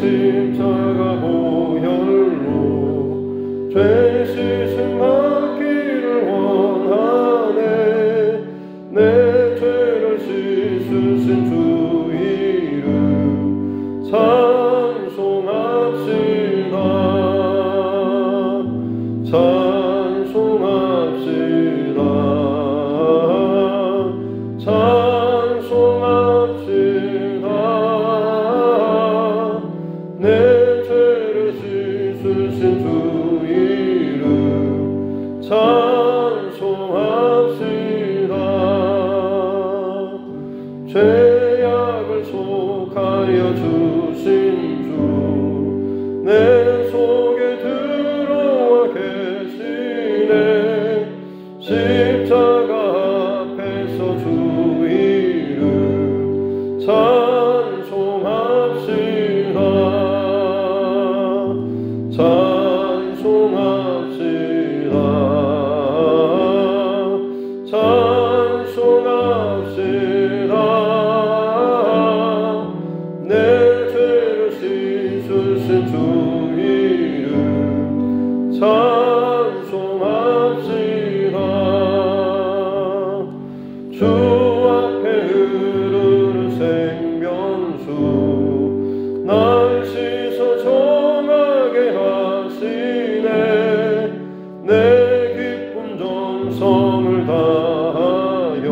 십자가 보혈로 죄 씻음 받기를 원하네. 내 죄를 씻으신 주 이름 찬송합시다. 찬송합시다. 찬송합시다. 내 죄를 씻으신 주 이름 찬송합시다. 죄악을 속하여 주신 주 내 속에 들어와 계시네. 십자가 앞에서 주 이름 찬송합시다. 찬송합시다. 찬송합시다. 내 죄를 씻으신 주 이름 찬송합시다. 주 앞에 흐르는 생명수 날 씻어 정하게 하시네. 내 기쁜 정성을 다하여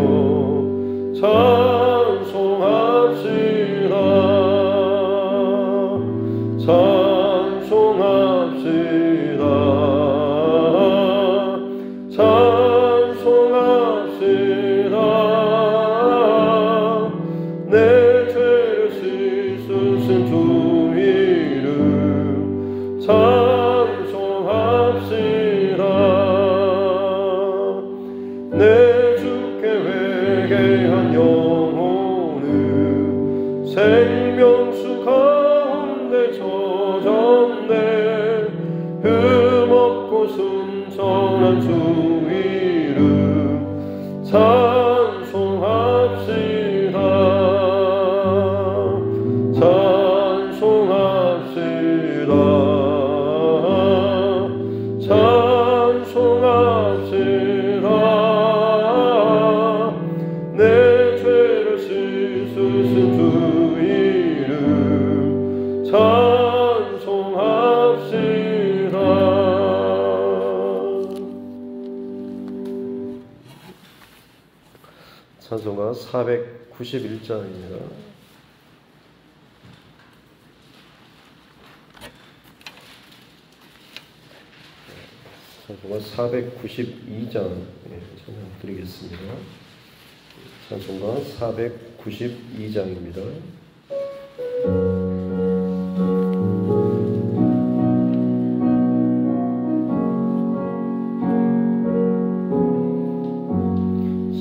찬송합시다. 찬송합시다. 찬송합시다. 내 죄를 씻으신 주 이름 찬송합시다. 내 주께 회개한 영혼은 생명수 가운데 젖었네. 흠없고 순전한 주 이름 찬송합시다. 찬송합시다. 찬송합시다. 내 죄를 씻으신 주 이름 찬송합시다. 찬송가 491장입니다. 찬송가 492장 찬양드리겠습니다. 찬송가 492장입니다.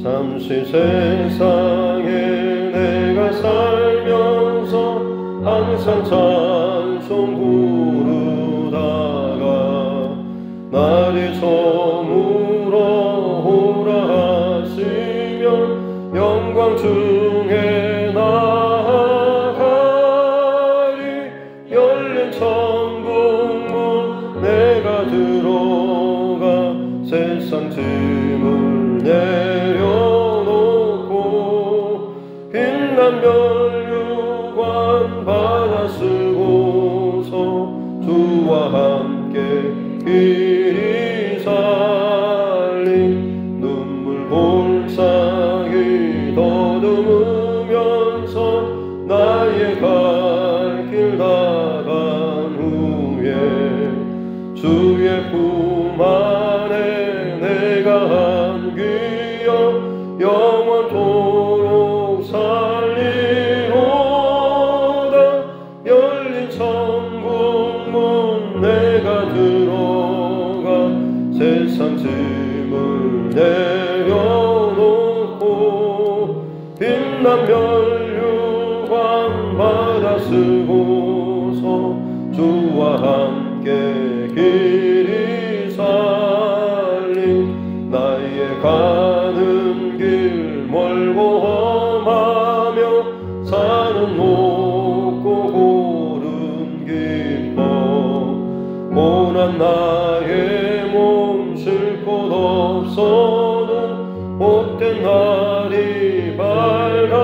잠시 세상에 내가 살면서 항상 찬송 부르다가 날이 저물어 오라 하시면 영광 중에 나아가리. 열린 천국문 내가 들어가 세상 짐을 내려놓고 빛난 면류관 받아 쓰고서 주와 함께 길이 살리. 눈물 볼상이 더듬으면서 나의 갈 길 나간 후에 주의 품 안에 내가 한 귀여 영원토록 살리로다. 열린 천국문 내가 들어가 세상 짐을 내려놓고 빛난 면류관 받아 쓰고서 주와 함께 길이 살리. 나의 가는 길 멀고 험하며 산은 높고 고른 길 날이 밝아오리.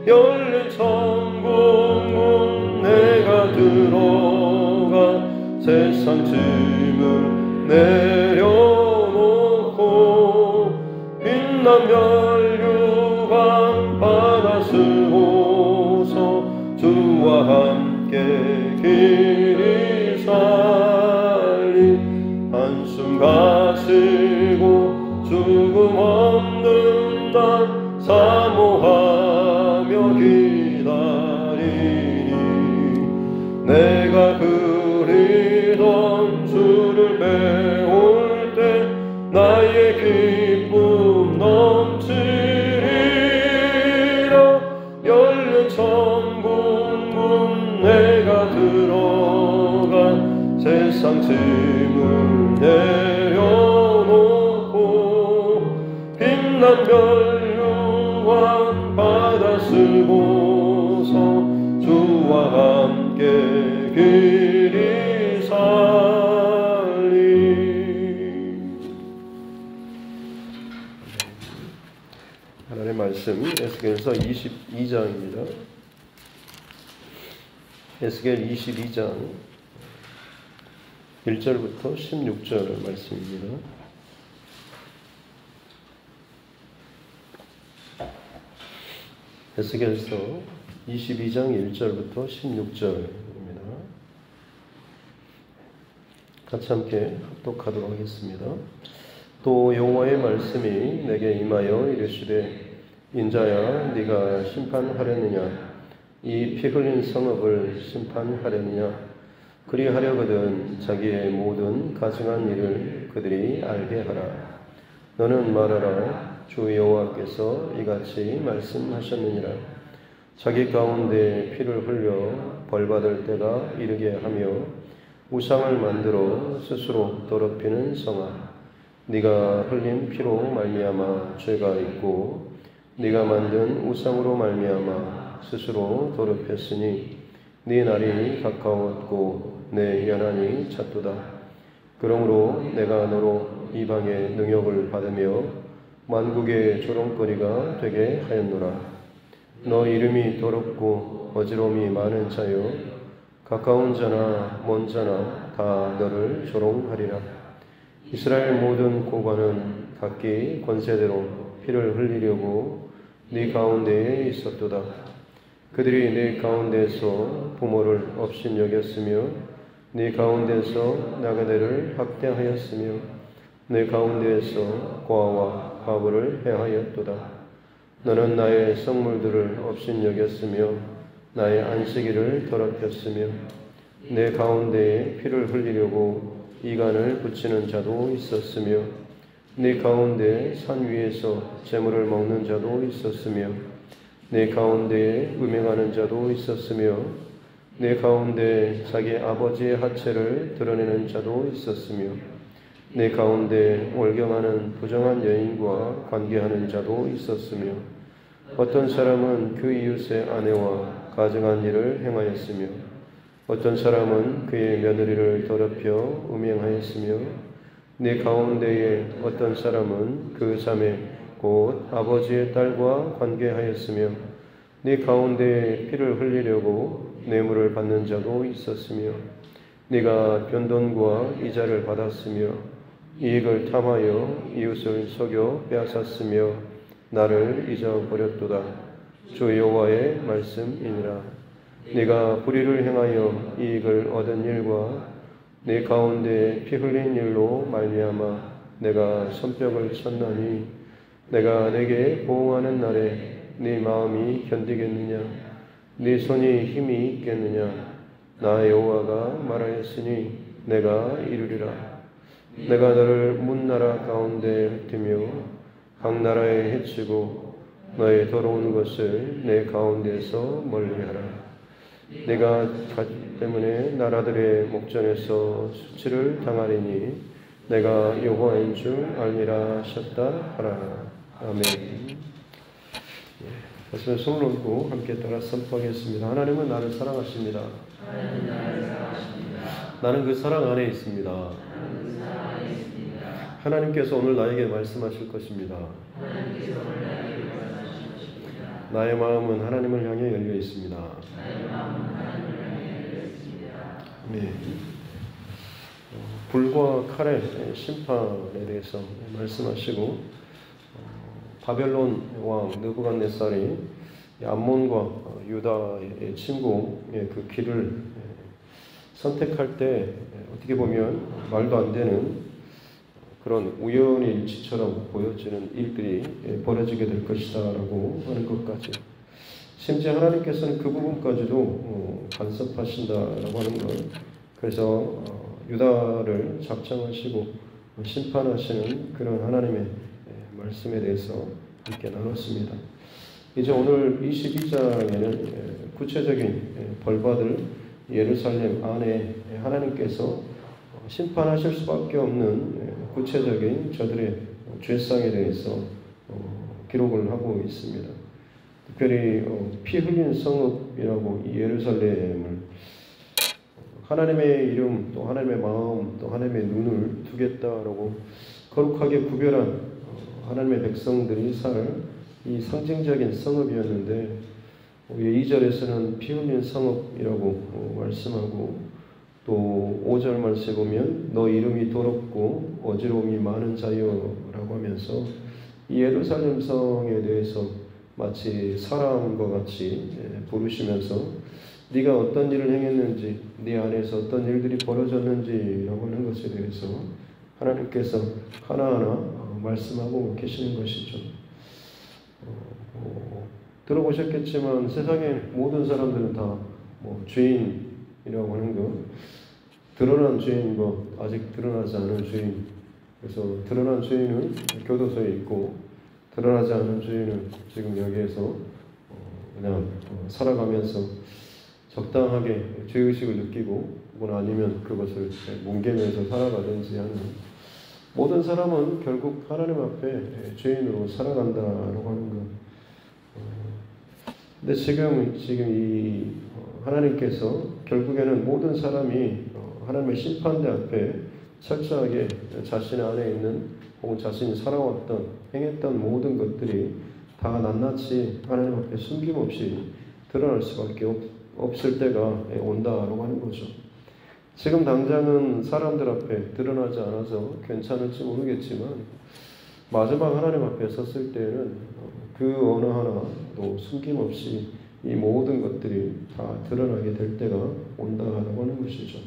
열린 천국문 내가 들어가 세상 짐을 내려놓고 빛난 면류관 받아 쓰고서 주와 함께 길이 살리. 한숨 가시고 죽음 없는 날 사모하며 기다리니. 내가 그리던 주를 배울 때 나의 기쁨 넘치리라. 열린 천국문 내가 들어가 세상 짐을 내려놓고 빛난 면류관 받아 쓰고서 주와 함께 길이 살리. 하나님의 말씀 에스겔서 22장입니다. 에스겔 22장 1절부터 16절 말씀입니다. 에스겔서 22장 1절부터 16절입니다. 같이 함께 합독하도록 하겠습니다. 또 여호와의 말씀이 내게 임하여 이르시되 인자야 네가 심판하려느냐 이 피 흘린 성읍을 심판하려느냐. 그리하려거든 자기의 모든 가증한 일을 그들이 알게 하라. 너는 말하라. 주 여호와께서 이같이 말씀하셨느니라. 자기 가운데 피를 흘려 벌받을 때가 이르게 하며 우상을 만들어 스스로 더럽히는 성아, 네가 흘린 피로 말미암아 죄가 있고 네가 만든 우상으로 말미암아 스스로 더럽혔으니 네 날이 가까웠고 내 연한이 찼도다. 그러므로 내가 너로 이방의 능욕을 받으며 만국의 조롱거리가 되게 하였노라. 너 이름이 더럽고 어지러움이 많은 자여 가까운 자나 먼 자나 다 너를 조롱하리라. 이스라엘 모든 고관은 각기 권세대로 피를 흘리려고 네 가운데에 있었도다. 그들이 네 가운데서 부모를 업신여겼으며 네 가운데서 나그네를 학대하였으며 내 가운데에서 고아와 과부를 해하였도다. 너는 나의 성물들을 업신여겼으며 나의 안식일을 더럽혔으며 내 가운데에 피를 흘리려고 이간을 붙이는 자도 있었으며 네 가운데 산 위에서 재물을 먹는 자도 있었으며 내 가운데에 음행하는 자도 있었으며 내 가운데 자기 아버지의 하체를 드러내는 자도 있었으며 내 가운데 월경하는 부정한 여인과 관계하는 자도 있었으며 어떤 사람은 그 이웃의 아내와 가증한 일을 행하였으며 어떤 사람은 그의 며느리를 더럽혀 음행하였으며 내 가운데에 어떤 사람은 그 자매 곧 아버지의 딸과 관계하였으며 네 가운데에 피를 흘리려고 뇌물을 받는 자도 있었으며 네가 변돈과 이자를 받았으며 이익을 탐하여 이웃을 속여 빼앗았으며 나를 잊어버렸도다. 주 여호와의 말씀이니라. 네가 불의를 행하여 이익을 얻은 일과 네 가운데 피 흘린 일로 말미암아 내가 손뼉을 쳤나니 내가 내게 보응하는 날에 네 마음이 견디겠느냐? 네 손이 힘이 있겠느냐? 나 여호와가 말하였으니 내가 이루리라. 내가 너를 문나라 가운데 흩으며 각 나라에 해치고 너의 더러운 것을 내 가운데서 멀리하라. 내가 가축 때문에 나라들의 목전에서 수치를 당하리니 내가 여호와인 줄 알리라 하셨다 하라. 아멘. 가슴에 손을 얹고 함께 따라 선포하겠습니다. 하나님은 나를 사랑하십니다. 나는 그 사랑 안에 있습니다. 하나님께서 오늘 나에게 말씀하실 것입니다. 나의 마음은 하나님을 향해 열려 있습니다. 네. 불과 칼의 심판에 대해서 말씀하시고 바벨론 왕 느부갓네살이 암몬과 유다의 침공의 그 길을 선택할 때 어떻게 보면 말도 안 되는 그런 우연의 일치처럼 보여지는 일들이 벌어지게 될 것이다 라고 하는 것까지, 심지어 하나님께서는 그 부분까지도 간섭하신다라고 하는 것, 그래서 유다를 작정하시고 심판하시는 그런 하나님의 말씀에 대해서 함께 나눴습니다. 이제 오늘 22장에는 구체적인 벌받을 예루살렘 안에 하나님께서 심판하실 수밖에 없는 구체적인 저들의 죄상에 대해서 기록을 하고 있습니다. 특별히 피 흘린 성읍이라고 이 예루살렘을 하나님의 이름, 또 하나님의 마음, 또 하나님의 눈을 두겠다라고 거룩하게 구별한 하나님의 백성들이 살 이 상징적인 성읍이었는데, 2절에서는 피 흘린 성읍이라고 말씀하고, 또 5절 말씀에 보면 너 이름이 더럽고 어지러움이 많은 자여라고 하면서 이 예루살렘 성에 대해서 마치 사람과 같이 부르시면서 네가 어떤 일을 행했는지, 네 안에서 어떤 일들이 벌어졌는지라고 하는 것에 대해서 하나님께서 하나하나 말씀하고 계시는 것이죠. 들어보셨겠지만 세상의 모든 사람들은 다 죄인이라고 하는 것, 드러난 죄인과 아직 드러나지 않은 죄인, 그래서 드러난 죄인은 교도소에 있고 드러나지 않은 죄인은 지금 여기에서 그냥 살아가면서 적당하게 죄의식을 느끼고 혹은 아니면 그것을 뭉개면서 살아가든지 하는, 모든 사람은 결국 하나님 앞에 죄인으로 살아간다라고 하는 것. 근데 지금 이 하나님께서 결국에는 모든 사람이 하나님의 심판대 앞에 철저하게 자신 안에 있는 혹은 자신이 살아왔던 행했던 모든 것들이 다 낱낱이 하나님 앞에 숨김없이 드러날 수밖에 없을 때가 온다라고 하는 거죠. 지금 당장은 사람들 앞에 드러나지 않아서 괜찮을지 모르겠지만 마지막 하나님 앞에 섰을 때는 그 어느 하나도 숨김없이 이 모든 것들이 다 드러나게 될 때가 온다라고 하는 것이죠.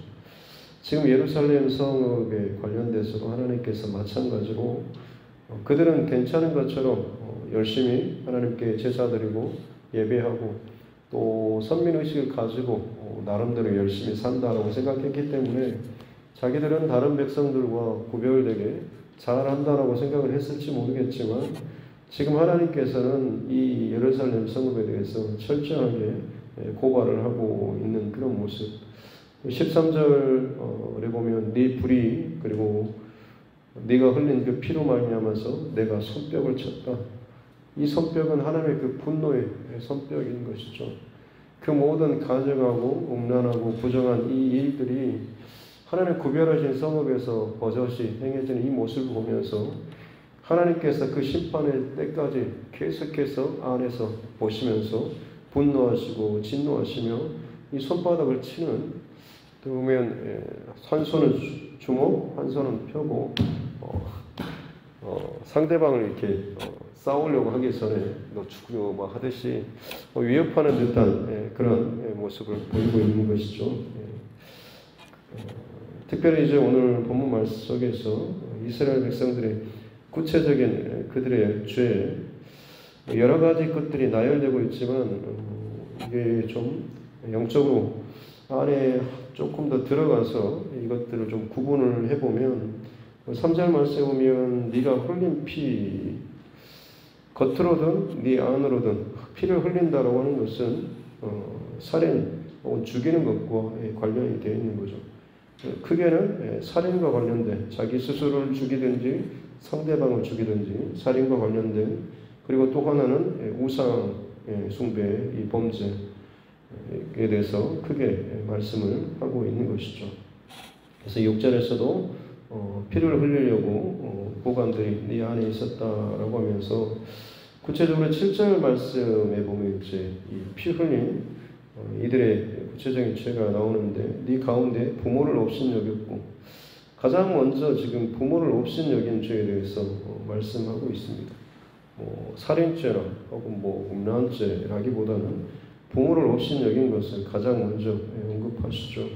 지금 예루살렘 성읍에 관련돼서도 하나님께서 마찬가지로 그들은 괜찮은 것처럼 열심히 하나님께 제사드리고 예배하고 또 선민의식을 가지고 나름대로 열심히 산다라고 생각했기 때문에 자기들은 다른 백성들과 구별되게 잘한다라고 생각을 했을지 모르겠지만, 지금 하나님께서는 이 예루살렘 성읍에 대해서 철저하게 고발을 하고 있는 그런 모습. 13절에 보면 네 불이, 그리고 네가 흘린 그 피로 말미암아서 내가 손뼉을 쳤다. 이 손뼉은 하나님의 그 분노의 손뼉인 것이죠. 그 모든 가증하고 음란하고 부정한 이 일들이 하나님 구별하신 성읍에서 버젓이 행해지는 이 모습을 보면서 하나님께서 그 심판의 때까지 계속해서 안에서 보시면서 분노하시고 진노하시며 이 손바닥을 치는, 또 보면 한 손은 주먹, 한 손은 펴고 상대방을 이렇게 싸우려고 하기 전에 너 죽여 막 하듯이 위협하는 듯한 그런 모습을 보이고 있는 것이죠. 특별히 이제 오늘 본문 말씀 속에서 이스라엘 백성들의 구체적인 그들의 죄, 여러 가지 것들이 나열되고 있지만 이게 좀 영적으로 안에 조금 더 들어가서 이것들을 좀 구분을 해보면 3절 말씀에 보면 네가 흘린 피, 겉으로든 네 안으로든 피를 흘린다라고 하는 것은 살인 혹은 죽이는 것과 관련이 되어 있는 거죠. 크게는 살인과 관련된, 자기 스스로를 죽이든지 상대방을 죽이든지 살인과 관련된, 그리고 또 하나는 우상 숭배의 이 범죄에 대해서 크게 말씀을 하고 있는 것이죠. 그래서 6절에서도 피를 흘리려고 보관들이 네 안에 있었다라고 하면서 구체적으로 7절 말씀에 보면 이제 이 피 흘린 이들의 구체적인 죄가 나오는데 네 가운데 부모를 업신여겼고 가장 먼저 지금 부모를 업신여긴 죄에 대해서 말씀하고 있습니다. 살인죄나 혹은 음란죄라기보다는 부모를 업신여긴 것을 가장 먼저 언급하시죠.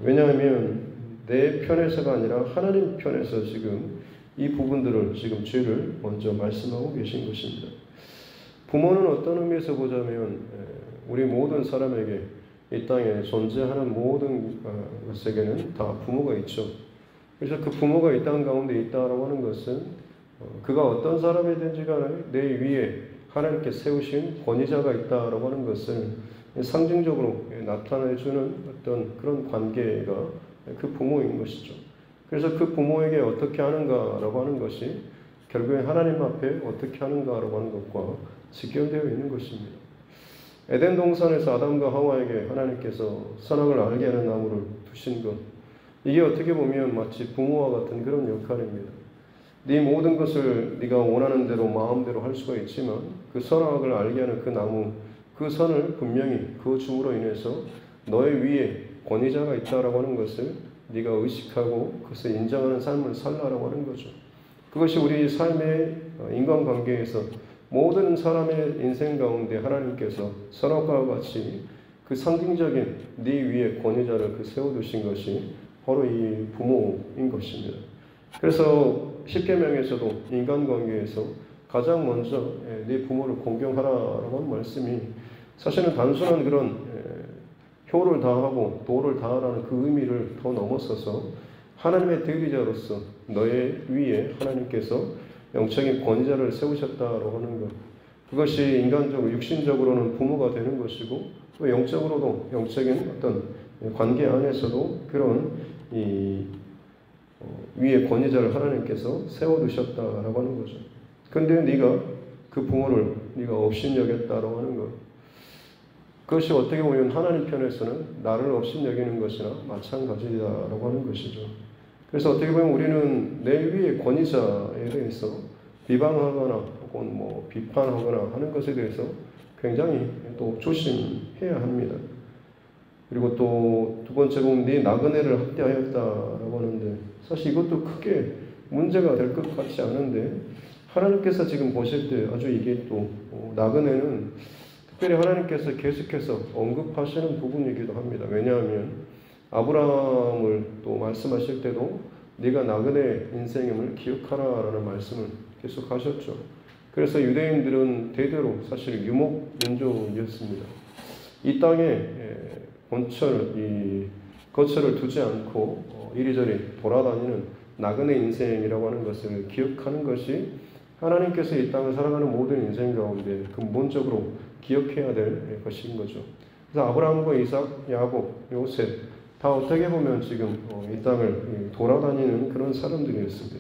왜냐하면 내 편에서가 아니라 하나님 편에서 지금 이 부분들을 지금 죄를 먼저 말씀하고 계신 것입니다. 부모는 어떤 의미에서 보자면 우리 모든 사람에게 이 땅에 존재하는 모든 것에게는 다 부모가 있죠. 그래서 그 부모가 이 땅 가운데 있다라고 하는 것은 그가 어떤 사람이든지 간에 내 위에 하나님께 세우신 권위자가 있다라고 하는 것을 상징적으로 나타내주는 어떤 그런 관계가 그 부모인 것이죠. 그래서 그 부모에게 어떻게 하는가라고 하는 것이 결국에 하나님 앞에 어떻게 하는가라고 하는 것과 직결되어 있는 것입니다. 에덴 동산에서 아담과 하와에게 하나님께서 선악을 알게 하는 나무를 두신 것, 이게 어떻게 보면 마치 부모와 같은 그런 역할입니다. 네 모든 것을 네가 원하는 대로 마음대로 할 수가 있지만 그 선악을 알게 하는 그 나무, 그 선을 분명히 그어줌으로 인해서 너의 위에 권위자가 있다라고 하는 것을 네가 의식하고 그것을 인정하는 삶을 살라라고 하는 거죠. 그것이 우리 삶의 인간관계에서 모든 사람의 인생 가운데 하나님께서 선악과 같이 그 상징적인 네 위에 권위자를 세워두신 것이 바로 이 부모인 것입니다. 그래서 십계명에서도 인간관계에서 가장 먼저 네 부모를 공경하라라고 하는 말씀이 사실은 단순한 그런 효를 다하고 도를 다하라는 그 의미를 더 넘어서서 하나님의 대리자로서 너의 위에 하나님께서 영적인 권위자를 세우셨다라고 하는 것, 그것이 인간적으로 육신적으로는 부모가 되는 것이고 또 영적으로도 영적인 어떤 관계 안에서도 그런 위에 권위자를 하나님께서 세워두셨다라고 하는 거죠. 근데 네가 그 부모를 네가 업신여겼다라고 하는 것, 그것이 어떻게 보면 하나님 편에서는 나를 업신여기는 것이나 마찬가지다라고 하는 것이죠. 그래서 어떻게 보면 우리는 내 위의 권위자에 대해서 비방하거나 혹은 비판하거나 하는 것에 대해서 굉장히 또 조심해야 합니다. 그리고 또 두 번째 보면 네 나그네를 학대하였다라고 하는데 사실 이것도 크게 문제가 될 것 같지 않은데 하나님께서 지금 보실 때 아주 이게 또 나그네는 특별히 하나님께서 계속해서 언급하시는 부분이기도 합니다. 왜냐하면 아브라함을 또 말씀하실 때도 네가 나그네 인생임을 기억하라라는 말씀을 계속 하셨죠. 그래서 유대인들은 대대로 사실 유목 민족이었습니다. 이 땅에 거처를 두지 않고 이리저리 돌아다니는 나그네 인생이라고 하는 것을 기억하는 것이 하나님께서 이 땅을 살아가는 모든 인생 가운데 근본적으로 기억해야 될 것인 거죠. 그래서 아브라함과 이삭, 야곱, 요셉 다 어떻게 보면 지금 이 땅을 돌아다니는 그런 사람들이었습니다.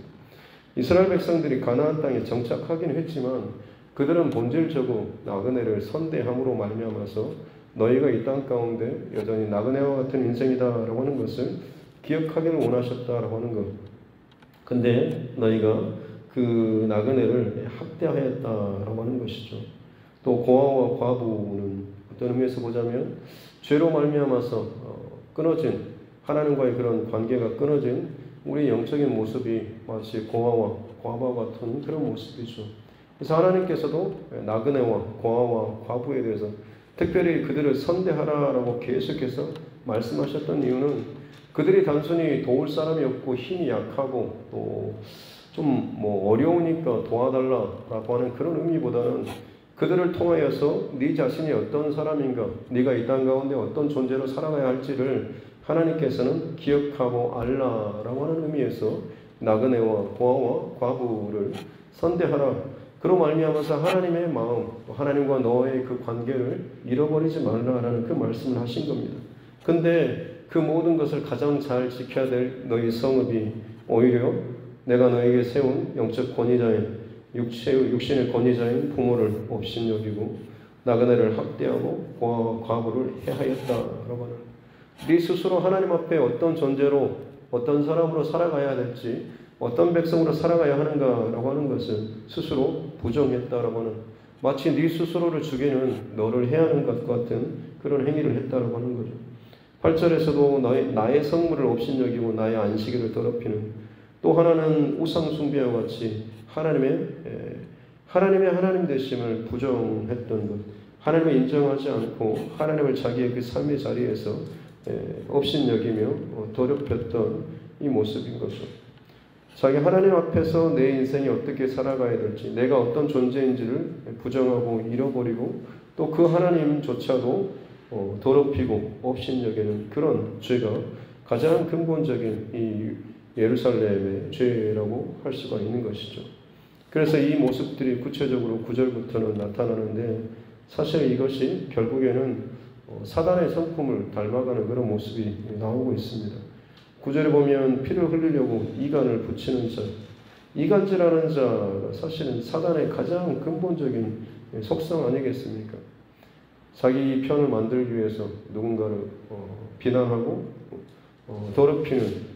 이스라엘 백성들이 가나안 땅에 정착하긴 했지만 그들은 본질적으로 나그네를 선대함으로 말미암아서 너희가 이 땅 가운데 여전히 나그네와 같은 인생이다라고 하는 것을 기억하기를 원하셨다라고 하는 것. 근데 너희가 그 나그네를 학대하였다라고 하는 것이죠. 또 고아와 과부는 어떤 의미에서 보자면 죄로 말미암아서 끊어진 하나님과의 그런 관계가 끊어진 우리 영적인 모습이 마치 고아와 과부와 같은 그런 모습이죠. 그래서 하나님께서도 나그네와 고아와 과부에 대해서 특별히 그들을 선대하라라고 계속해서 말씀하셨던 이유는 그들이 단순히 도울 사람이 없고 힘이 약하고 또 좀 어려우니까 도와달라라고 하는 그런 의미보다는 그들을 통하여서 네 자신이 어떤 사람인가, 네가 이 땅 가운데 어떤 존재로 살아가야 할지를 하나님께서는 기억하고 알라라고 하는 의미에서 나그네와 고아와 과부를 선대하라. 그로 말미암아서 하나님의 마음, 하나님과 너의 그 관계를 잃어버리지 말라라는 그 말씀을 하신 겁니다. 근데 그 모든 것을 가장 잘 지켜야 될 너희 성읍이 오히려 내가 너에게 세운 영적 권위자인 육신의 권위자인 부모를 업신여기고 나그네를 학대하고 고아와 과부를 해하였다라고 하는, 네 스스로 하나님 앞에 어떤 존재로 어떤 사람으로 살아가야 될지, 어떤 백성으로 살아가야 하는가라고 하는 것을 스스로 부정했다라고 하는, 마치 네 스스로를 죽이는 너를 해야 하는 것 같은 그런 행위를 했다라고 하는 거죠. 8절에서도 나의 성물을 업신여기고 나의 안식일을 더럽히는, 또 하나는 우상 숭배와 같이 하나님의 하나님 되심을 부정했던 것, 하나님을 인정하지 않고 하나님을 자기의 그 삶의 자리에서 업신여기며 더럽혔던 이 모습인 거죠. 자기 하나님 앞에서 내 인생이 어떻게 살아가야 될지, 내가 어떤 존재인지를 부정하고 잃어버리고 또 그 하나님조차도 더럽히고 업신여기는 그런 죄가 가장 근본적인 이 예루살렘의 죄라고 할 수가 있는 것이죠. 그래서 이 모습들이 구체적으로 9절부터는 나타나는데, 사실 이것이 결국에는 사단의 성품을 닮아가는 그런 모습이 나오고 있습니다. 9절에 보면 피를 흘리려고 이간을 붙이는 자, 이간질하는 자가 사실은 사단의 가장 근본적인 속성 아니겠습니까? 자기 편을 만들기 위해서 누군가를 비난하고 더럽히는,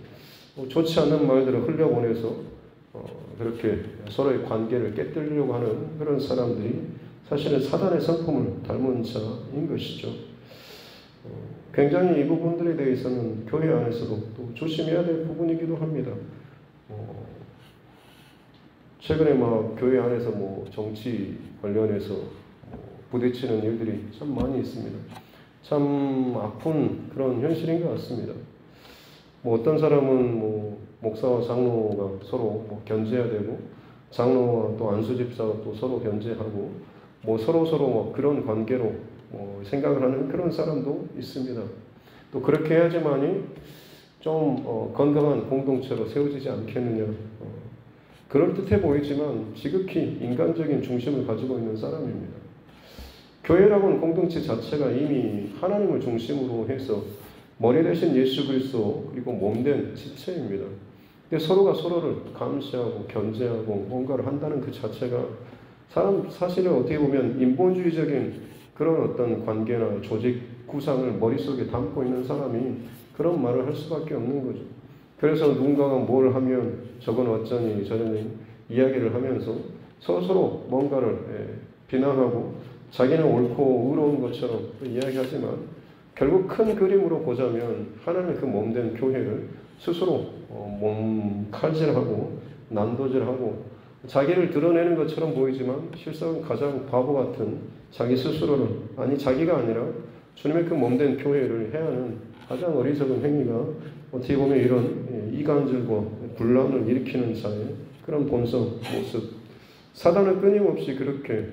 좋지 않는 말들을 흘려보내서 그렇게 서로의 관계를 깨뜨리려고 하는 그런 사람들이 사실은 사단의 성품을 닮은 자인 것이죠. 굉장히 이 부분들에 대해서는 교회 안에서도 또 조심해야 될 부분이기도 합니다. 최근에 막 교회 안에서 정치 관련해서 부딪히는 일들이 참 많이 있습니다. 참 아픈 그런 현실인 것 같습니다. 어떤 사람은 목사와 장로가 서로 견제해야 되고, 장로와 또 안수 집사가 또 서로 견제하고, 서로 그런 관계로 생각을 하는 그런 사람도 있습니다. 또 그렇게 해야지만이 좀 건강한 공동체로 세워지지 않겠느냐. 그럴듯해 보이지만 지극히 인간적인 중심을 가지고 있는 사람입니다. 교회라고는 공동체 자체가 이미 하나님을 중심으로 해서 머리 대신 예수 그리스도 그리고 몸된 지체입니다. 근데 서로가 서로를 감시하고 견제하고 뭔가를 한다는 그 자체가 사실은 어떻게 보면 인본주의적인 그런 어떤 관계나 조직 구상을 머릿속에 담고 있는 사람이 그런 말을 할 수밖에 없는 거죠. 그래서 누군가가 뭘 하면 저건 어쩌니 저러니 이야기를 하면서 서로 뭔가를 비난하고 자기는 옳고 의로운 것처럼 이야기하지만, 결국 큰 그림으로 보자면 하나님의 그 몸된 교회를 스스로 칼질하고 난도질하고 자기를 드러내는 것처럼 보이지만 실상은 가장 바보 같은 자기 스스로를, 아니 자기가 아니라 주님의 그 몸된 교회를 해야 하는 가장 어리석은 행위가 어떻게 보면 이런 이간질과 분란을 일으키는 자의 그런 본성 모습. 사단은 끊임없이 그렇게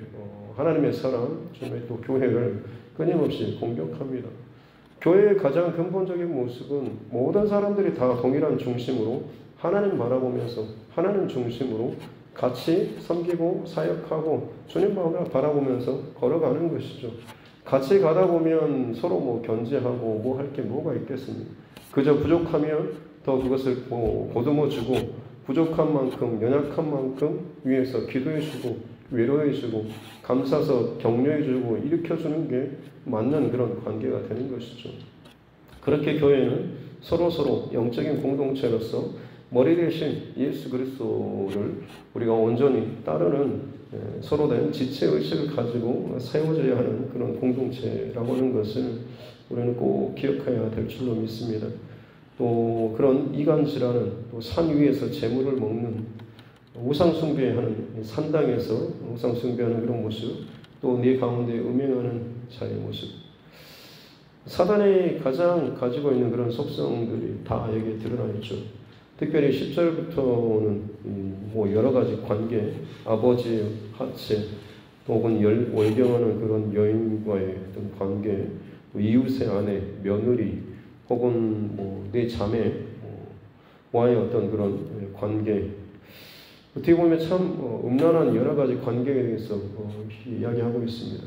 하나님의 사람, 주님의 또 교회를 끊임없이 공격합니다. 교회의 가장 근본적인 모습은 모든 사람들이 다 동일한 중심으로 하나님 바라보면서 하나님 중심으로 같이 섬기고 사역하고 주님 바라보면서 걸어가는 것이죠. 같이 가다 보면 서로 견제하고 할 게 뭐가 있겠습니까? 그저 부족하면 더 그것을 보듬어주고, 부족한 만큼 연약한 만큼 위해서 기도해주고 위로해주고 감싸서 격려해주고 일으켜주는 게 맞는 그런 관계가 되는 것이죠. 그렇게 교회는 서로 영적인 공동체로서 머리 대신 예수 그리스도를 우리가 온전히 따르는 서로 된 지체의식을 가지고 세워져야 하는 그런 공동체라고 하는 것을 우리는 꼭 기억해야 될 줄로 믿습니다. 또 그런 이간질하는, 또 산 위에서 재물을 먹는, 우상숭배하는, 산당에서 우상숭배하는 그런 모습, 또 네 가운데 음행하는 자의 모습, 사단이 가장 가지고 있는 그런 속성들이 다 여기에 드러나 있죠. 특별히 10절부터는 여러 가지 관계, 아버지 하체, 혹은 월경하는 그런 여인과의 어떤 관계, 이웃의 아내, 며느리, 혹은 내 자매와의 어떤 그런 관계, 어떻게 보면 참 음란한 여러 가지 관계에 대해서 이야기하고 있습니다.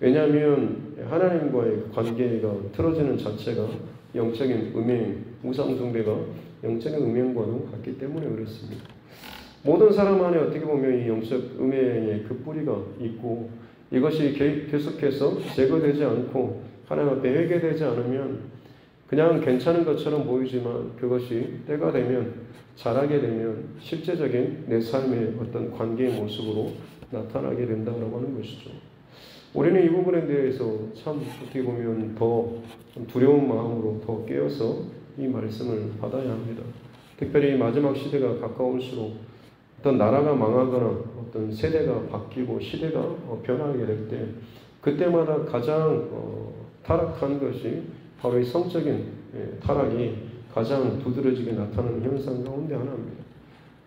왜냐하면 하나님과의 관계가 틀어지는 자체가 영적인 음행, 우상숭배가 영적인 음행과도 같기 때문에 그렇습니다. 모든 사람 안에 어떻게 보면 이 영적 음행의 그 뿌리가 있고, 이것이 계속해서 제거되지 않고 하나님 앞에 회개되지 않으면 그냥 괜찮은 것처럼 보이지만 그것이 때가 되면, 자라게 되면 실제적인 내 삶의 어떤 관계의 모습으로 나타나게 된다고 하는 것이죠. 우리는 이 부분에 대해서 참 어떻게 보면 더 두려운 마음으로 더 깨어서 이 말씀을 받아야 합니다. 특별히 마지막 시대가 가까울수록 어떤 나라가 망하거나 어떤 세대가 바뀌고 시대가 변하게 될 때, 그때마다 가장 타락한 것이 바로 이 성적인 타락이 가장 두드러지게 나타나는 현상 가운데 하나입니다.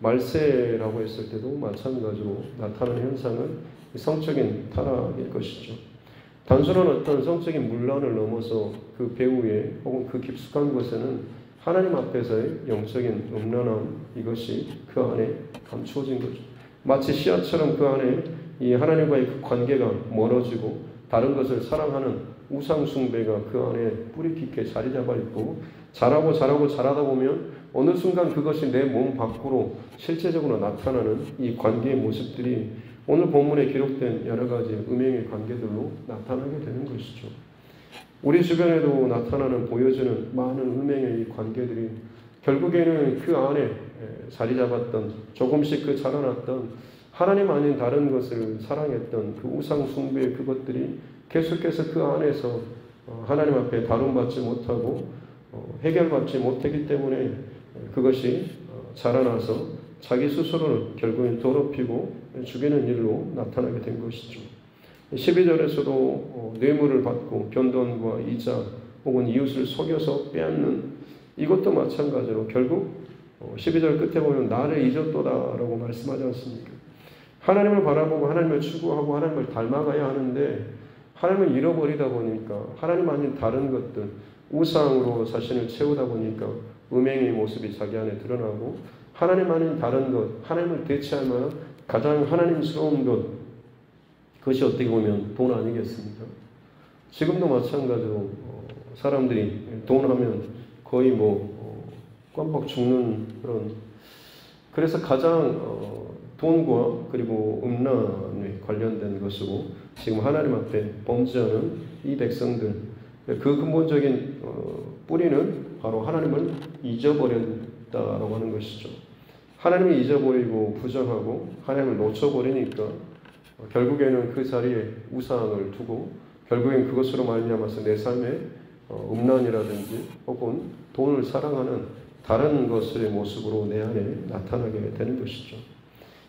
말세라고 했을 때도 마찬가지로 나타나는 현상은 성적인 타락일 것이죠. 단순한 어떤 성적인 문란을 넘어서 그 배후에 혹은 그 깊숙한 곳에는 하나님 앞에서의 영적인 음란함, 이것이 그 안에 감추어진 거죠. 마치 씨앗처럼 그 안에 이 하나님과의 그 관계가 멀어지고 다른 것을 사랑하는 우상 숭배가 그 안에 뿌리 깊게 자리 잡아 있고, 자라다 보면 어느 순간 그것이 내 몸 밖으로 실제적으로 나타나는 이 관계의 모습들이 오늘 본문에 기록된 여러 가지 음행의 관계들로 나타나게 되는 것이죠. 우리 주변에도 나타나는, 보여지는 많은 음행의 이 관계들이 결국에는 그 안에 자리 잡았던, 조금씩 그 자라났던 하나님 아닌 다른 것을 사랑했던 그 우상 숭배의 그것들이 계속해서 그 안에서 하나님 앞에 다룸받지 못하고 해결받지 못했기 때문에 그것이 자라나서 자기 스스로를 결국엔 더럽히고 죽이는 일로 나타나게 된 것이죠. 12절에서도 뇌물을 받고 변돈과 이자 혹은 이웃을 속여서 빼앗는, 이것도 마찬가지로 결국 12절 끝에 보면 나를 잊었도다라고 말씀하지 않습니까? 하나님을 바라보고 하나님을 추구하고 하나님을 닮아가야 하는데 하나님을 잃어버리다 보니까 하나님 아닌 다른 것들, 우상으로 자신을 채우다 보니까 음행의 모습이 자기 안에 드러나고, 하나님 아닌 다른 것, 하나님을 대체할 만한 가장 하나님스러운 것, 그것이 어떻게 보면 돈 아니겠습니까? 지금도 마찬가지로 사람들이 돈 하면 거의 껌뻑 죽는 그런, 그래서 가장 돈과 그리고 음란에 관련된 것이고, 지금 하나님 앞에 범죄하는 이 백성들, 그 근본적인 뿌리는 바로 하나님을 잊어버렸다라고 하는 것이죠. 하나님을 잊어버리고 부정하고 하나님을 놓쳐버리니까 결국에는 그 자리에 우상을 두고, 결국엔 그것으로 말미암아서 내 삶에 음란이라든지 혹은 돈을 사랑하는 다른 것의 모습으로 내 안에 나타나게 되는 것이죠.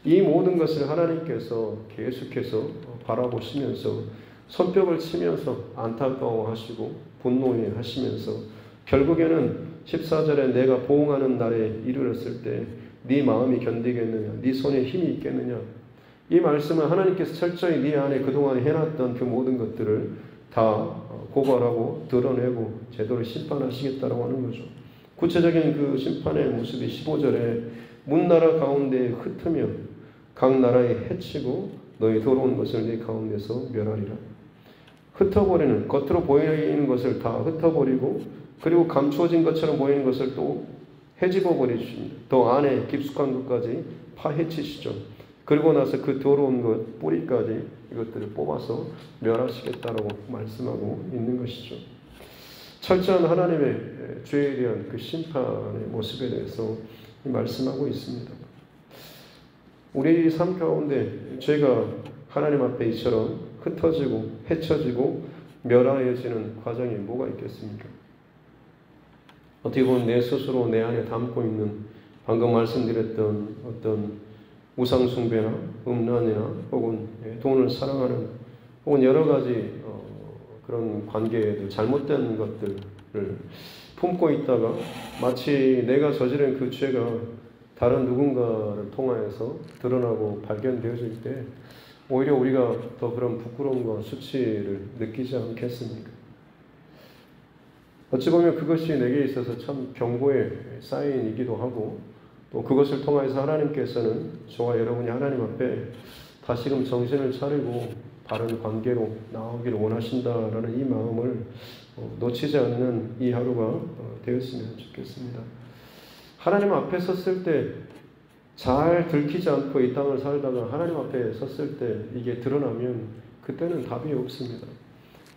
이 모든 것을 하나님께서 계속해서 바라보시면서 손뼉을 치면서 안타까워하시고 분노해 하시면서 결국에는 14절에 내가 보응하는 날에 이르렀을 때 네 마음이 견디겠느냐, 네 손에 힘이 있겠느냐, 이 말씀은 하나님께서 철저히 네 안에 그동안 해놨던 그 모든 것들을 다 고발하고 드러내고 제대로 심판하시겠다라고 하는 거죠. 구체적인 그 심판의 모습이 15절에 문나라 가운데에 흩으며 각 나라에 해치고 너희 더러운 것을 네 가운데서 멸하리라. 흩어버리는, 겉으로 보이는 것을 다 흩어버리고 그리고 감추어진 것처럼 보이는 것을 또 헤집어 버리십니다. 더 안에 깊숙한 것까지 파헤치시죠. 그리고 나서 그 더러운 것, 뿌리까지 이것들을 뽑아서 멸하시겠다라고 말씀하고 있는 것이죠. 철저한 하나님의 죄에 대한 그 심판의 모습에 대해서 말씀하고 있습니다. 우리 삶 가운데 죄가 하나님 앞에 이처럼 흩어지고 헤쳐지고 멸하여지는 과정이 뭐가 있겠습니까? 어떻게 보면 내 스스로 내 안에 담고 있는 방금 말씀드렸던 어떤 우상숭배나 음란이나 혹은 돈을 사랑하는 혹은 여러 가지 그런 관계들, 잘못된 것들을 품고 있다가 마치 내가 저지른 그 죄가 다른 누군가를 통하여서 드러나고 발견되어질 때 오히려 우리가 더 그런 부끄러움과 수치를 느끼지 않겠습니까? 어찌 보면 그것이 내게 있어서 참 경고의 사인이기도 하고, 또 그것을 통해서 하나님께서는 저와 여러분이 하나님 앞에 다시금 정신을 차리고 바른 관계로 나오기를 원하신다라는 이 마음을 놓치지 않는 이 하루가 되었으면 좋겠습니다. 하나님 앞에 섰을 때 잘 들키지 않고 이 땅을 살다가 하나님 앞에 섰을 때 이게 드러나면 그때는 답이 없습니다.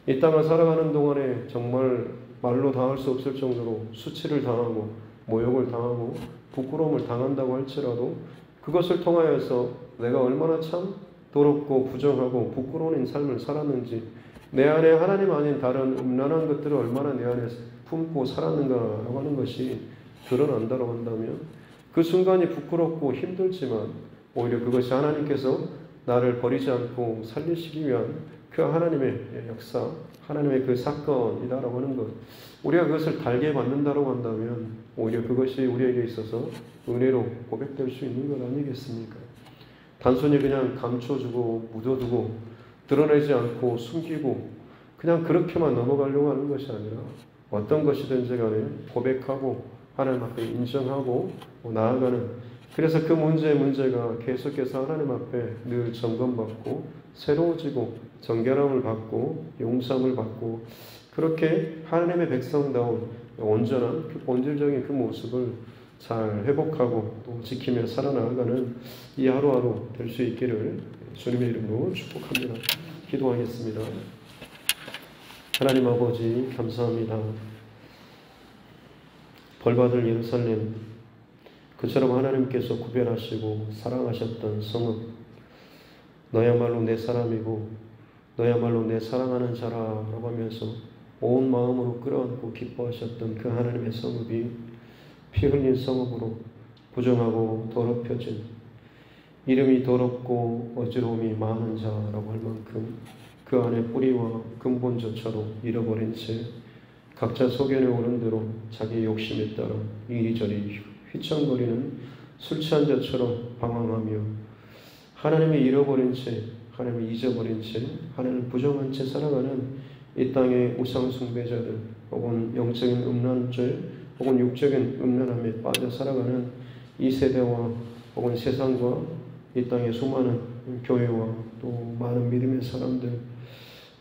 이 땅을 살아가는 동안에 정말 말로 다 할 수 없을 정도로 수치를 당하고 모욕을 당하고 부끄러움을 당한다고 할지라도 그것을 통하여서 내가 얼마나 참 더럽고 부정하고 부끄러운 삶을 살았는지, 내 안에 하나님 아닌 다른 음란한 것들을 얼마나 내 안에 품고 살았는가라고 하는 것이 드러난다고 한다면, 그 순간이 부끄럽고 힘들지만 오히려 그것이 하나님께서 나를 버리지 않고 살리시기 위한 그 하나님의 역사, 하나님의 그 사건이다라고 하는 것, 우리가 그것을 달게 받는다고 한다면 오히려 그것이 우리에게 있어서 은혜로 고백될 수 있는 것 아니겠습니까? 단순히 그냥 감춰주고 묻어두고 드러내지 않고 숨기고 그냥 그렇게만 넘어가려고 하는 것이 아니라, 어떤 것이든지 간에 고백하고 하나님 앞에 인정하고 나아가는, 그래서 그 문제가 계속해서 하나님 앞에 늘 점검받고 새로워지고 정결함을 받고 용서함을 받고, 그렇게 하나님의 백성다운 온전한 그 본질적인 그 모습을 잘 회복하고 또 지키며 살아나가는 이 하루하루 될 수 있기를 주님의 이름으로 축복합니다. 기도하겠습니다. 하나님 아버지, 감사합니다. 벌받을 예루살렘, 그처럼 하나님께서 구별하시고 사랑하셨던 성읍, 너야말로 내 사람이고 너야말로 내 사랑하는 자라라고 하면서 온 마음으로 끌어안고 기뻐하셨던 그 하나님의 성읍이 피 흘린 성읍으로 부정하고 더럽혀진, 이름이 더럽고 어지러움이 많은 자라고 할 만큼 그 안에 뿌리와 근본조차도 잃어버린 채 각자 소견에 오른 대로 자기 욕심에 따라 이리저리 휘청거리는 술 취한 자처럼 방황하며 하나님을 잃어버린 채, 하나님을 잊어버린 채, 하나님을 부정한 채 살아가는 이 땅의 우상 숭배자들, 혹은 영적인 음란죄, 혹은 육적인 음란함에 빠져 살아가는 이 세대와 혹은 세상과 이 땅의 수많은 교회와 또 많은 믿음의 사람들,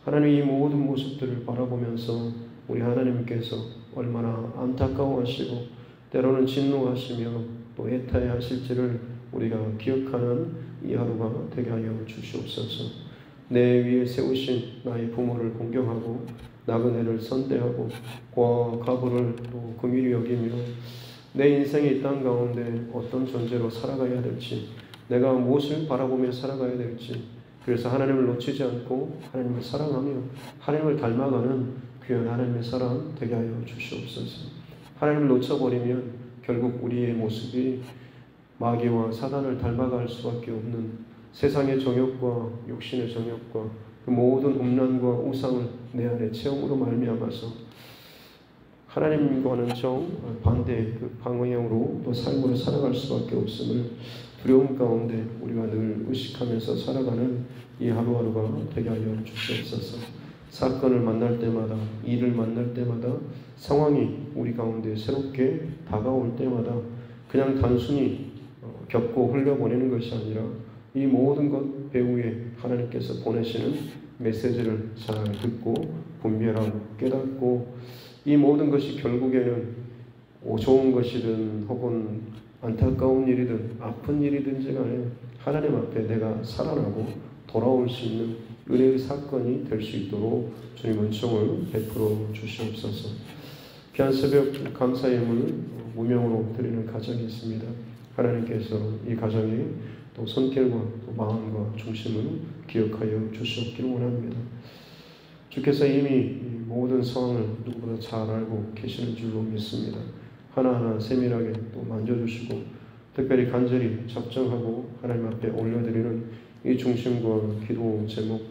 하나님 이 모든 모습들을 바라보면서 우리 하나님께서 얼마나 안타까워하시고 때로는 진노하시며 또 애타해하실지를 우리가 기억하는 이 하루가 되게 하여 주시옵소서. 내 위에 세우신 나의 부모를 공경하고 나그네를 선대하고 고아와 과부를 또 긍휼히 여기며 내 인생의 이 땅 가운데 어떤 존재로 살아가야 될지, 내가 무엇을 바라보며 살아가야 될지, 그래서 하나님을 놓치지 않고 하나님을 사랑하며 하나님을 닮아가는 귀한 하나님의 사람 되게 하여 주시옵소서. 하나님을 놓쳐버리면 결국 우리의 모습이 마귀와 사단을 닮아갈 수밖에 없는 세상의 정욕과 육신의 정욕과 그 모든 음란과 우상을 내 안에 체험으로 말미암아서 하나님과는 정반대의 그 방향으로 또 삶으로 살아갈 수밖에 없음을 두려움 가운데 우리가 늘 의식하면서 살아가는 이 하루하루가 되게 하여 주시옵소서. 사건을 만날 때마다, 일을 만날 때마다, 상황이 우리 가운데 새롭게 다가올 때마다 그냥 단순히 겪고 흘려보내는 것이 아니라 이 모든 것 배후에 하나님께서 보내시는 메시지를 잘 듣고 분별하고 깨닫고, 이 모든 것이 결국에는 좋은 것이든 혹은 안타까운 일이든 아픈 일이든지 간에 하나님 앞에 내가 살아나고 돌아올 수 있는 은혜의 사건이 될 수 있도록 주님 은총을 베풀어 주시옵소서. 귀한 새벽 감사의 예물을 무명으로 드리는 가정이 있습니다. 하나님께서 이 가정에 또 손길과 또 마음과 중심을 기억하여 주시옵기를 원합니다. 주께서 이미 모든 상황을 누구보다 잘 알고 계시는 줄로 믿습니다. 하나하나 세밀하게 또 만져주시고 특별히 간절히 작정하고 하나님 앞에 올려드리는 이 중심과 기도 제목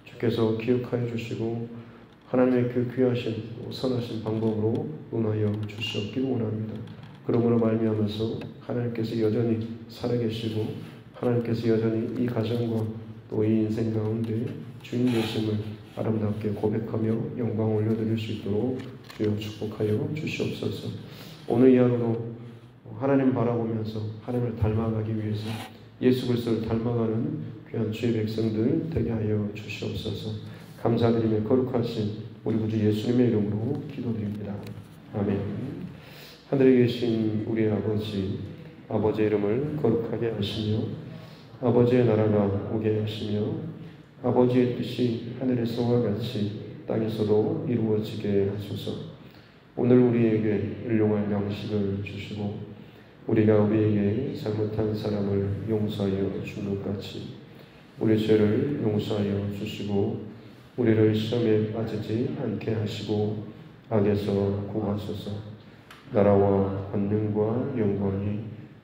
주께서 기억하여 주시고 하나님의 그 귀하신 선하신 방법으로 응하여 주시옵기를 원합니다. 그러므로 말미암아서 하나님께서 여전히 살아계시고 하나님께서 여전히 이 가정과 또 이 인생 가운데 주인 되심을 아름답게 고백하며 영광 올려드릴 수 있도록 주여 축복하여 주시옵소서. 오늘 이 하루도 하나님 바라보면서 하나님을 닮아가기 위해서 예수 그리스도를 닮아가는 귀한 주의 백성들 되게 하여 주시옵소서. 감사드리며 거룩하신 우리 구주 예수님의 이름으로 기도드립니다. 아멘. 하늘에 계신 우리 아버지, 아버지의 이름을 거룩하게 하시며 아버지의 나라가 오게 하시며 아버지의 뜻이 하늘에서와 같이 땅에서도 이루어지게 하소서. 오늘 우리에게 일용할 양식을 주시고 우리가 우리에게 잘못한 사람을 용서하여 준 것 같이 우리 죄를 용서하여 주시고 우리를 시험에 빠지지 않게 하시고 악에서 구하소서. 나라와 권능과 영광이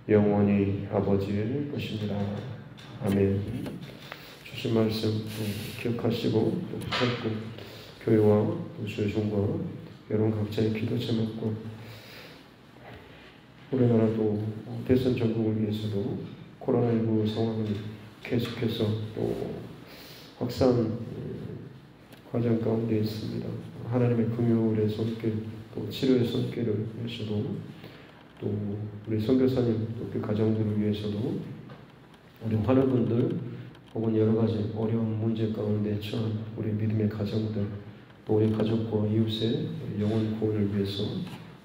영원히 아버지의 것입니다. 아멘. 주신 말씀 기억하시고 또 붙잡고 교회와 수요종과 여러분 각자의 기도 제목과 우리나라도 대선 전국을 위해서도 코로나19 상황이 계속해서 또 확산 과정 가운데 있습니다. 하나님의 긍휼의 손길, 또 치료의 손길을 위해서도 또 우리 선교사님 또 그 가정들을 위해서도 우리 많은 분들 혹은 여러 가지 어려운 문제 가운데 처한 우리 믿음의 가정들 또 우리 가족과 이웃의 영혼 구원을 위해서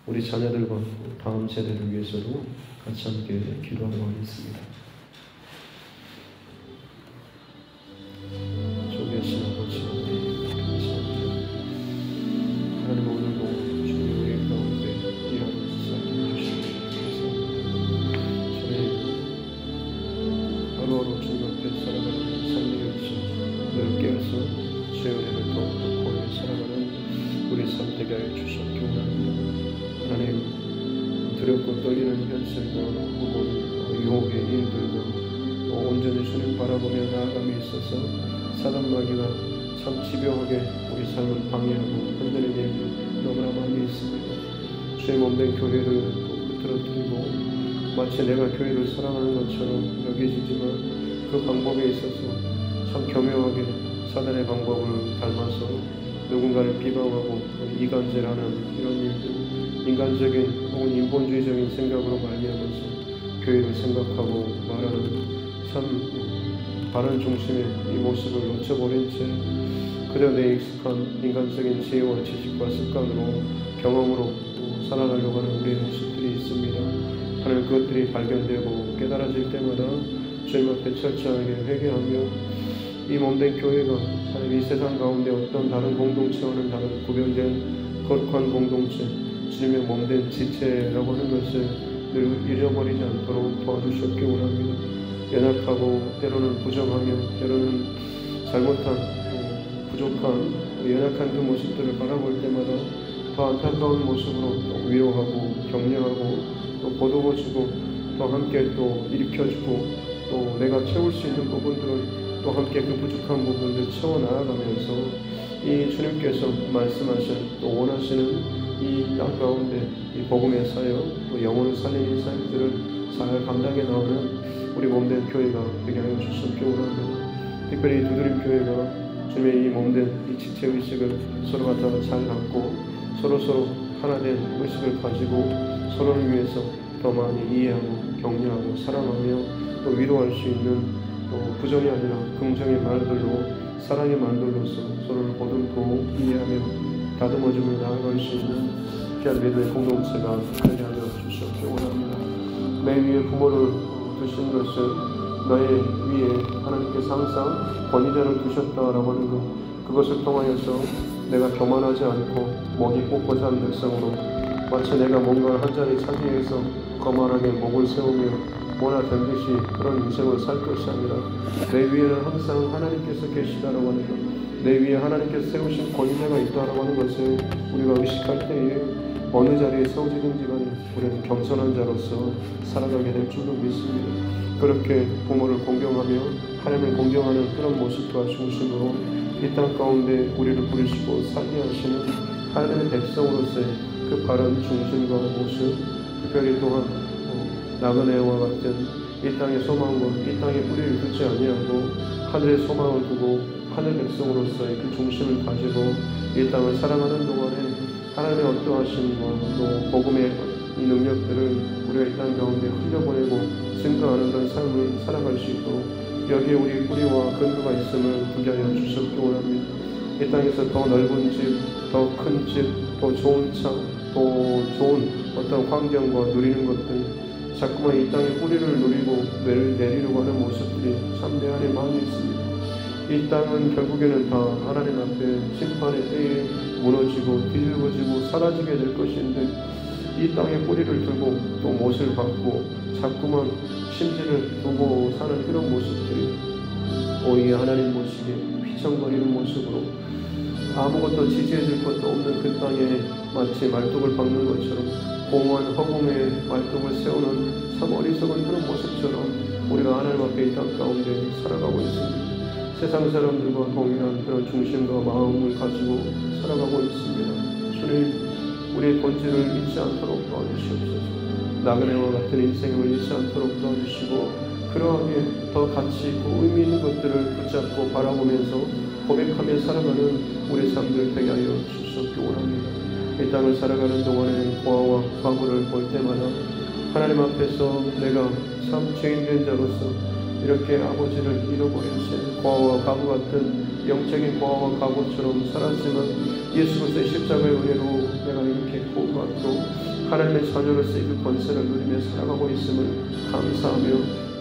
우리 자녀들과 다음 세대를 위해서도 같이 함께 기도하고 하겠습니다. 존귀하신 아버지 감사합니다. 하나님 오늘도 주님 우리 가운데 일하는 사역해 주시옵소서. 저희 하루하루 주님 앞에 살아가는 삶이었지 늘 깨어서 주의 은혜를 더욱더 구하며 살아가는 우리 삶 되게 하여 주시옵기 원합니다. 하나님 두렵고 떨리는 현실과 혹은 유혹의 일들과 온전히 주님 바라보며 나아감에 있어서 사단 마귀가 참 집요하게 우리 삶을 방해하고 흔드는 일이 너무나 많이 있습니다. 주의 몸된 교회를 흐트러뜨리고 마치 내가 교회를 사랑하는 것처럼 여겨지지만 그 방법에 있어서 참 교묘하게 사단의 방법을 닮아서 누군가를 비방하고 이간질하는 이런 일들, 인간적인 혹은 인본주의적인 생각으로 말미암아서 교회를 생각하고 말하는 참 바른 중심의 이 모습을 놓쳐버린 채 그저 내 익숙한 인간적인 지혜와 지식과 습관으로 경험으로 살아가려고 하는 우리의 모습들이 있습니다. 하나님 그것들이 발견되고 깨달아질 때마다 주님 앞에 철저하게 회개하며 이 몸된 교회가 하나님 이 세상 가운데 어떤 다른 공동체와는 다른 구별된 거룩한 공동체 주님의 몸된 지체라고 하는 것을 늘 잃어버리지 않도록 도와주셨기 원합니다. 연약하고 때로는 부정하며 때로는 잘못한 부족한 연약한 그 모습들을 바라볼 때마다 더 안타까운 모습으로 또 위로하고 격려하고 또 보듬어주고 또 함께 또 일으켜주고 또 내가 채울 수 있는 부분들을 또 함께 그 부족한 부분들을 채워나가면서 이 주님께서 말씀하신 또 원하시는 이 땅 가운데 이 복음의 사역 또 영혼을 살리는 사역들을 잘 감당해 나오는 우리 몸된 교회가 되게 하여 주셨기 원합니다. 특별히 두드림 교회가 주님의 이 몸된 이 지체의식을 서로가 다 잘 갖고 서로 하나 된 의식을 가지고 서로를 위해서 더 많이 이해하고 격려하고 사랑하며 또 위로할 수 있는 또 부정이 아니라 긍정의 말들로 사랑의 말들로서 서로를 보듬고 이해하며 다듬어주며 나아갈 수 있는 귀한 믿음의 공동체가 되게 하여 주셨기 원합니다. 내 위에 부모를 두신 것은 너의 위에 하나님께서 항상 권위자를 두셨다라고 하는 것, 그것을 통하여서 내가 교만하지 않고 목이 꼿꼿한 한 백성으로 마치 내가 뭔가 한 자리 차지해서 거만하게 목을 세우며 뭐나 된 듯이 그런 인생을 살 것이 아니라 내 위에는 항상 하나님께서 계시다라고 하는 것, 내 위에 하나님께서 세우신 권위자가 있다라고 하는 것을 우리가 의식할 때에 어느 자리에 세워지든지 간에 우리는 겸손한 자로서 살아가게 될 줄로 믿습니다. 그렇게 부모를 공경하며 하나님을 공경하는 그런 모습과 중심으로 이 땅 가운데 우리를 부르시고 살게 하시는 하나님의 백성으로서의 그 바른 중심과 모습, 특별히 또한 나그네와 같은 이 땅의 소망과 이 땅의 뿌리를 두지 아니하고 하늘의 소망을 두고 하늘 백성으로서의 그 중심을 가지고 이 땅을 사랑하는 동안에 하나님의 어떠하심과 또 복음의 이 능력들을 우리가 이 땅 가운데 흘려보내고 증거하는 그런 삶을 살아갈 수 있도록 여기에 우리 뿌리와 근거가 있음을 두게 하여 주셨기 원합니다. 이 땅에서 더 넓은 집, 더 큰 집, 더 좋은 차, 더 좋은 어떤 환경과 누리는 것들, 자꾸만 이 땅의 뿌리를 누리고 내리려고 하는 모습들이 참 내 안에 많이 있습니다. 이 땅은 결국에는 다 하나님 앞에 심판의 때에 무너지고 뒤집어지고 사라지게 될 것인데, 이 땅에 뿌리를 들고 또 못을 받고 자꾸만 심지를 두고 사는 그런 모습들이 오히려 하나님 보시기에 휘청거리는 모습으로 아무것도 지지해줄 것도 없는 그 땅에 마치 말뚝을 박는 것처럼 공허한 허공에 말뚝을 세우는 참 어리석은 그런 모습처럼 우리가 하나님 앞에 이 땅 가운데 살아가고 있습니다. 세상 사람들과 동일한 그런 중심과 마음을 가지고 살아가고 있습니다. 주님, 우리의 본질을 잊지 않도록 도와주시옵소서. 나그네와 같은 인생을 잊지 않도록 도와주시고, 그러하게 더 가치 있고 의미 있는 것들을 붙잡고 바라보면서 고백하며 살아가는 우리 삶들 되게 하여 주시옵기 원합니다. 이 땅을 살아가는 동안에 고아와 과부를 볼 때마다 하나님 앞에서 내가 참 죄인된 자로서 이렇게 아버지를 잃어버린 채 고아와 과부 같은 영적인 고아와 과부처럼 살았지만 예수 그리스도의 십자가의 은혜로 내가 이렇게 구원받고 하나님의 자녀로서 그 권세를 누리며 살아가고 있음을 감사하며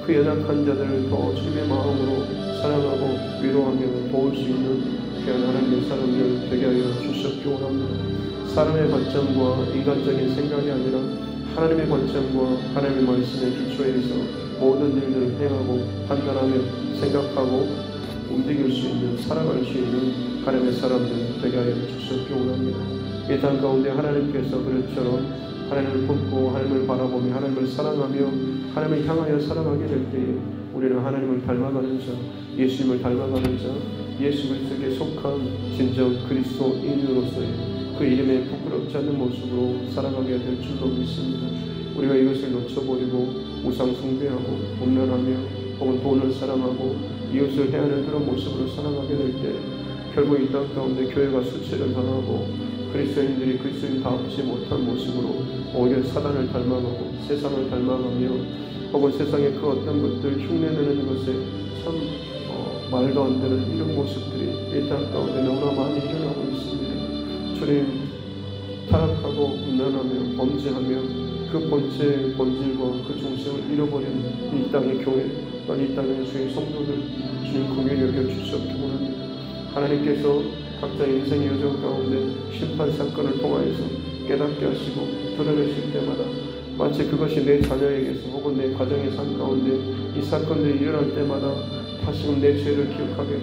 그 연약한 자들을 더 주님의 마음으로 사랑하고 위로하며 도울 수 있는 귀한 하나님의 사람들 되게 하여 주시옵기 원합니다. 사람의 관점과 인간적인 생각이 아니라 하나님의 관점과 하나님의 말씀의 기초에서 모든 일들을 행하고 판단하며 생각하고 움직일 수 있는, 살아갈 수 있는 하나님의 사람들 되게 하여 주시옵기 원합니다. 이 땅 가운데 하나님께서 그릇처럼 하나님을 품고 하나님을 바라보며 하나님을 사랑하며 하나님을 향하여 살아가게 될 때에 우리는 하나님을 닮아가는 자, 예수님을 닮아가는 자, 예수 그리스도에게 속한 진정 그리스도인으로서의 그 이름에 부끄럽지 않는 모습으로 살아가게 될 줄로 믿습니다. 우리가 이것을 놓쳐버리고 우상 숭배하고 음란하며 혹은 돈을 사랑하고 이웃을 해하는 그런 모습으로 살아가게 될 때 결국 이 땅 가운데 교회가 수치를 당하고 그리스도인들이 그리스도인답지 못한 모습으로 오히려 사단을 닮아가고 세상을 닮아가며 혹은 세상의 그 어떤 것들 흉내내는 것에 참 말도 안 되는 이런 모습들이 이 땅 가운데 너무나 많이 일어나고 있습니다. 주님, 타락하고 음란하며 범죄하며 그 본질과 그 중심을 잃어버린 이 땅의 교회, 이 땅의 주의 성도들 주님 긍휼히 여겨 주시옵기 원합니다. 하나님께서 각자 인생의 여정 가운데 심판 사건을 통하여서 깨닫게 하시고 드러내실 때마다 마치 그것이 내 자녀에게서 혹은 내 가정의 삶 가운데 이 사건들이 일어날 때마다 다시금 내 죄를 기억하게